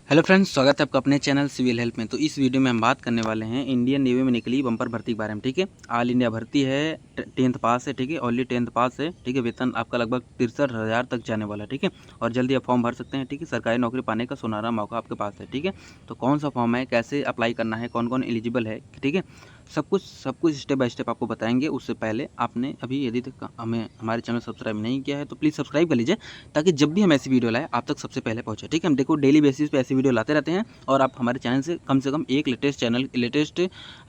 Hello friends, स्वागत है आपका अपने चैनल सिविल हेल्प में। तो इस वीडियो में हम बात करने वाले हैं इंडियन नेवी में निकली बम्पर भर्ती के बारे में। ठीक है, ऑल इंडिया भर्ती है, 10th पास है। ठीक है, ओनली 10th पास है। ठीक है, वेतन आपका लगभग 63,000 तक जाने वाला है। ठीक है, और जल्दी आप फॉर्म भर सकते हैं। ठीक है, सरकारी नौकरी पाने का सुनहरा मौका आपके पास है। ठीक है, तो कौन सा फॉर्म है, कैसे अप्लाई करना है, कौन कौन एलिजिबल है, ठीक है, सब कुछ स्टेप बाय स्टेप आपको बताएंगे। उससे पहले आपने अभी यदि तक हमें हमारे चैनल सब्सक्राइब नहीं किया है तो प्लीज़ सब्सक्राइब कर लीजिए, ताकि जब भी हम ऐसी वीडियो लाएँ आप तक सबसे पहले पहुँचे। ठीक है, हम देखो डेली बेसिस पे ऐसी वीडियो लाते रहते हैं, और आप हमारे चैनल से कम एक लेटेस्ट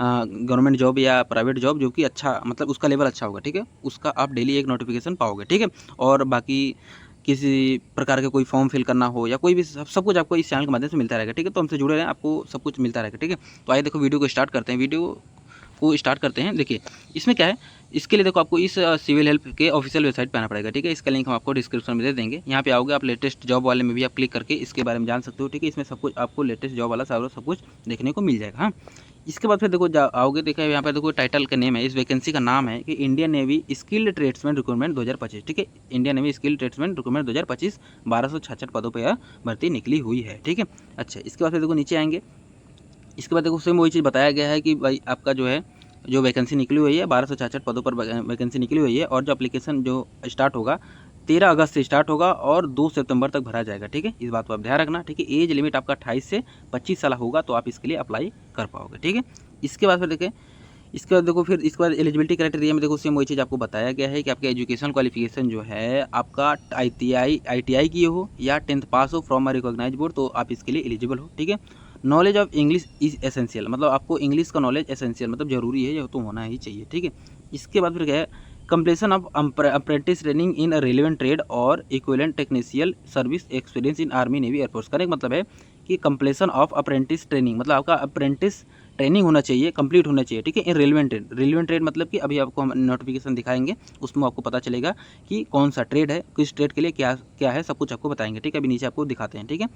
गवर्नमेंट जॉब या प्राइवेट जॉब जो कि अच्छा, मतलब उसका लेवल अच्छा होगा। ठीक है, उसका आप डेली एक नोटिफिकेशन पाओगे। ठीक है, और बाकी किसी प्रकार के कोई फॉर्म फिल करना हो या कोई भी सब कुछ आपको इस चैनल के माध्यम से मिलता रहेगा। ठीक है, तो हमसे जुड़े रहें, आपको सब कुछ मिलता रहेगा। ठीक है, तो आइए देखो वीडियो को स्टार्ट करते हैं। देखिए इसमें क्या है, इसके लिए देखो आपको इस सिविल हेल्प के ऑफिशियल वेबसाइट पे आना पड़ेगा। ठीक है, इसका लिंक हम आपको डिस्क्रिप्शन में दे देंगे। यहाँ पे आओगे आप, लेटेस्ट जॉब वाले में भी आप क्लिक करके इसके बारे में जान सकते हो। ठीक है, इसमें सब कुछ आपको लेटेस्ट जॉब वाला सब कुछ देखने को मिल जाएगा। हाँ, इसके बाद फिर देखो आओगे, देखो यहाँ पे देखो टाइटल का नेम है, इस वैकेंसी का नाम है कि Indian navy skilled tradesman recruitment 2025। ठीक है, Indian navy skilled tradesman recruitment 2025, 1266 पदों पर यह भर्ती निकली हुई है। ठीक है, अच्छा, इसके बाद फिर देखो नीचे आएंगे। इसके बाद देखो सेम वही चीज़ बताया गया है कि भाई आपका जो वैकेंसी निकली हुई है, 1266 पदों पर वैकेंसी निकली हुई है, और जो एप्लीकेशन जो स्टार्ट होगा 13 अगस्त से स्टार्ट होगा और 2 सितंबर तक भरा जाएगा। ठीक है, इस बात को आप ध्यान रखना। ठीक है, एज लिमिट आपका 28 से 25 साल होगा, तो आप इसके लिए अप्लाई कर पाओगे। ठीक है, इसके बाद फिर देखिए, इसके बाद देखो फिर इसके बाद एलिजिबिलिटी क्राइटेरिया में देखो सेम वही चीज़ आपको बताया गया है कि आपका एजुकेशन क्वालिफिकेशन जो है आपका ITI की हो या 10th पास हो फ्रॉम अ रिकॉग्नाइज बोर्ड, तो आप इसके लिए एलिजिबल हो। ठीक है, knowledge of English is essential, मतलब आपको इंग्लिश का नॉलेज एसेंशियल मतलब जरूरी है, ये तो होना ही चाहिए। ठीक है, इसके बाद फिर क्या है, completion of apprentice training in a relevant trade और equivalent technical service experience in army navy air force. का एक मतलब है कि कंप्लीशन ऑफ अप्रेंटिस ट्रेनिंग, मतलब आपका अप्रेंटिस ट्रेनिंग होना चाहिए, कंप्लीट होना चाहिए। ठीक है, इन रेलिवेंट ट्रेड मतलब कि अभी आपको हम नोटिफिकेशन दिखाएंगे, उसमें आपको पता चलेगा कि कौन सा ट्रेड है, किस ट्रेड के लिए क्या क्या है, सब कुछ आपको बताएंगे। ठीक है, अभी नीचे आपको दिखाते हैं। ठीक है,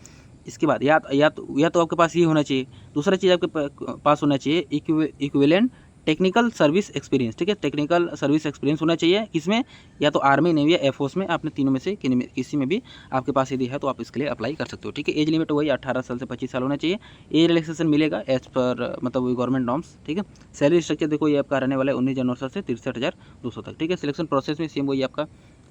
इसके बाद या तो आपके पास ये होना चाहिए, दूसरा चीज़ आपके पास होना चाहिए इक्विवेलेंट टेक्निकल सर्विस एक्सपीरियंस। ठीक है, टेक्निकल सर्विस एक्सपीरियंस होना चाहिए किसमें, या तो आर्मी नेवी या एयरफोर्स में, आपने तीनों में से किसी में भी आपके पास यदि है तो आप इसके लिए अप्लाई कर सकते हो। ठीक है, एज लिमिट वही 18 साल से 25 साल होना चाहिए। एज रिलैक्सेशन मिलेगा एज पर मतलब गवर्नमेंट नॉर्म्स। ठीक है, सैलरी स्ट्रक्चर देखो ये आपका रहने वाला है 19 जनवरी से 63,200 तक। ठीक है, सिलेक्शन प्रोसेस में सेम वही आपका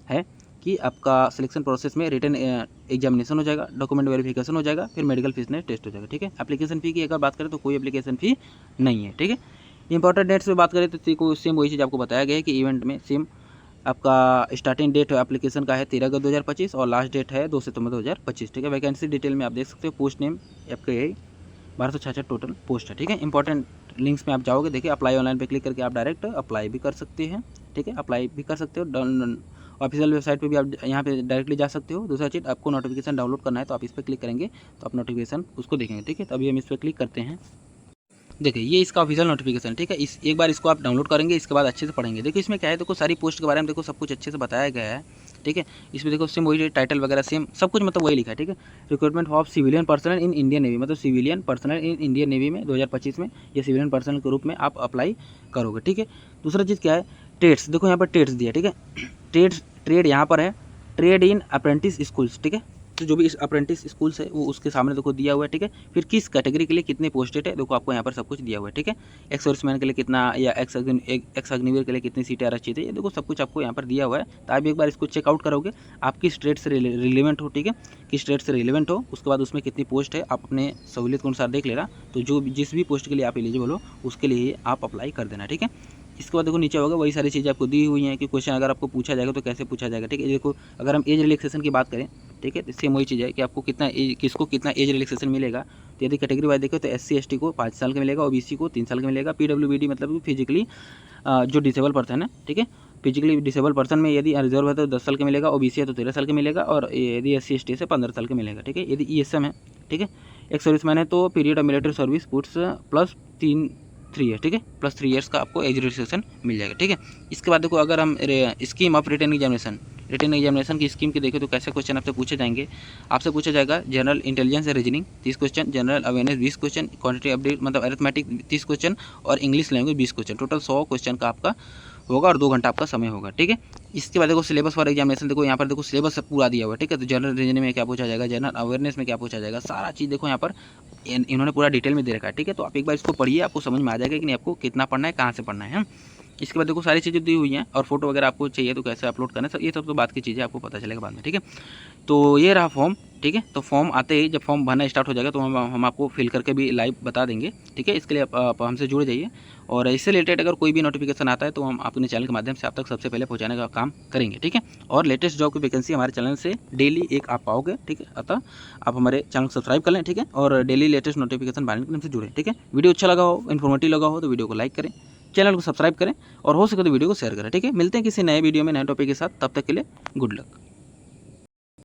है कि आपका सिलेक्शन प्रोसेस में रिटन एग्जामिनेशन हो जाएगा, डॉक्यूमेंट वेरिफिकेशन हो जाएगा, फिर मेडिकल फिटनेस टेस्ट हो जाएगा। ठीक है, एप्लीकेशन फ़ी की अगर बात करें तो कोई एप्लीकेशन फ़ी नहीं है। ठीक है, इंपॉर्टेंट डेट्स पे बात करें तो सेम वही चीज़ आपको बताया गया है कि इवेंट में सेम आपका स्टार्टिंग डेट एप्लीकेशन का है 13 अगस्त 2025 और लास्ट डेट है 2 सितंबर 2025। ठीक है, वैकेंसी डिटेल में आप देख सकते हो, पोस्ट नेम आपका यही 1266 टोटल पोस्ट है। ठीक है, इंपॉर्टेंट लिंक्स में आप जाओगे, देखिए अप्लाई ऑनलाइन पे क्लिक करके आप डायरेक्ट अप्लाई भी कर सकते हैं। ठीक है, अप्लाई भी कर सकते हो, ऑफिशियल वेबसाइट पे भी आप यहाँ पे डायरेक्टली जा सकते हो। दूसरा चीज़, आपको नोटिफिकेशन डाउनलोड करना है तो आप इस पर क्लिक करेंगे तो आप नोटिफिकेशन उसको देखेंगे। ठीक है, तो अभी हम इस पर क्लिक करते हैं। देखिए ये इसका ऑफिशियल नोटिफिकेशन। ठीक है, इस एक बार इसको आप डाउनलोड करेंगे, इसके बाद अच्छे से पढ़ेंगे। देखो इसमें क्या है, देखो सारी पोस्ट के बारे में देखो सब कुछ अच्छे से बताया गया है। ठीक है, इसमें देखो सेम वही टाइटल वगैरह सेम सब कुछ मतलब वही लिखा है। ठीक है, recruitment of civilian personnel in Indian navy, मतलब civilian personnel in Indian navy में 2025 में ये सिविलियन पर्सनल के रूप में आप अप्लाई करोगे। ठीक है, दूसरा चीज़ क्या है, ट्रेड्स, देखो यहाँ पर ट्रेड्स दिया। ठीक है, ट्रेड यहाँ पर है, ट्रेड इन अप्रेंटिस स्कूल्स। ठीक है, तो जो भी इस अप्रेंटिस स्कूल्स है वो उसके सामने देखो दिया हुआ है। ठीक है, फिर किस कैटेगरी के लिए कितने पोस्टेड है देखो आपको यहाँ पर सब कुछ दिया हुआ है। ठीक है, एक्स सर्विसमैन के लिए कितना या एक्स अग्निवीर के लिए कितनी सीटें आरक्षित है, ये देखो सब कुछ आपको यहाँ पर दिया हुआ है। तो आप एक बार इसको चेकआउट करोगे, आप किस ट्रेड से रिलेवेंट हो। ठीक है, किस ट्रेड से रिलेवेंट हो, उसके बाद उसमें कितनी पोस्ट है आप अपने सहूलियत के अनुसार देख लेना। तो जो जिस भी पोस्ट के लिए आप एलिजिबल हो उसके लिए आप अप्लाई कर देना। ठीक है, इसके बाद देखो नीचे होगा वही सारी चीज़ें आपको दी हुई हैं कि क्वेश्चन अगर आपको पूछा जाएगा तो कैसे पूछा जाएगा। ठीक है, देखो अगर हम एज रिलैक्सेशन की बात करें, ठीक है, तो सेम वही चीज़ है कि आपको किसको कितना एज रिलैक्सेशन मिलेगा। तो यदि कैटेगरी वाइज देखो तो SC ST को 5 साल का मिलेगा, OBC को 3 साल का मिलेगा, PWBD मतलब फिजिकली जो डिसेबल पर्सन है। ठीक है, फिजिकली डिसेबल पर्सन में यदि रिजर्व है तो 10 साल का मिलेगा, OBC है तो 13 साल का मिलेगा, और यदि SC ST से 15 साल का मिलेगा। ठीक है, यदि ESM है, ठीक है, एक सर्विसमैन है तो period of military service puts plus 3 year. ठीक है, प्लस 3 ईयर्स का आपको एज रिलैक्सेशन मिल जाएगा। ठीक है, इसके बाद देखो अगर हम स्कीम ऑफ रिटन एग्जामिनेशन की स्कीम की देखें तो कैसे क्वेश्चन आपसे पूछे जाएंगे। आपसे पूछा जाएगा general intelligence reasoning 30 question, general awareness 20 question, quantity update मतलब अरिथमेटिक 30 क्वेश्चन, और English language 20 question. Total 100 question का आपका होगा और 2 घंटा आपका समय होगा, ठीक है। इसके बाद देखो सिलेबस फॉर एग्जामिनेशन, देखो यहाँ पर देखो सिलेबस सब पूरा दिया हुआ है, ठीक है। तो जनरल रीजनिंग में क्या पूछा जाएगा, जनरल अवेयरनेस में क्या पूछा जाएगा, सारा चीज़ देखो यहाँ पर इन्होंने पूरा डिटेल में दे रखा है, ठीक है। तो आप एक बार इसको पढ़िए, आपको समझ में आ जाएगा कि नहीं आपको कितना पढ़ना है, कहाँ से पढ़ना है। इसके बाद देखो सारी चीज़ें दी हुई हैं और फोटो वगैरह आपको चाहिए तो कैसे अपलोड करना है, ये सब तो बात की चीज़ें आपको पता चलेगा बाद में, ठीक है। तो ये रहा फॉर्म, ठीक है। तो फॉर्म आते ही जब फॉर्म भरना स्टार्ट हो जाएगा तो हम आपको फिल करके भी लाइव बता देंगे, ठीक है। इसके लिए आप हमसे जुड़ जाइए और इससे रिलेटेड अगर कोई भी नोटिफिकेशन आता है तो हम अपने चैनल के माध्यम से आप तक सबसे पहले पहुंचाने का काम करेंगे, ठीक है। और लेटेस्ट जॉब की वैकेंसी हमारे चैनल से डेली एक आप पाओगे, ठीक है। अतः आप हमारे चैनल को सब्सक्राइब कर लें, ठीक है, और डेली लेटेस्ट नोटिफिकेशन पाने के लिए हमसे जुड़ें, ठीक है। वीडियो अच्छा लगा हो, इन्फॉर्मेटिव लगा हो तो वीडियो को लाइक करें, चैनल को सब्सक्राइब करें और हो सके तो वीडियो को शेयर करें, ठीक है। मिलते हैं किसी नए वीडियो में नए टॉपिक के साथ, तब तक के लिए गुड लक।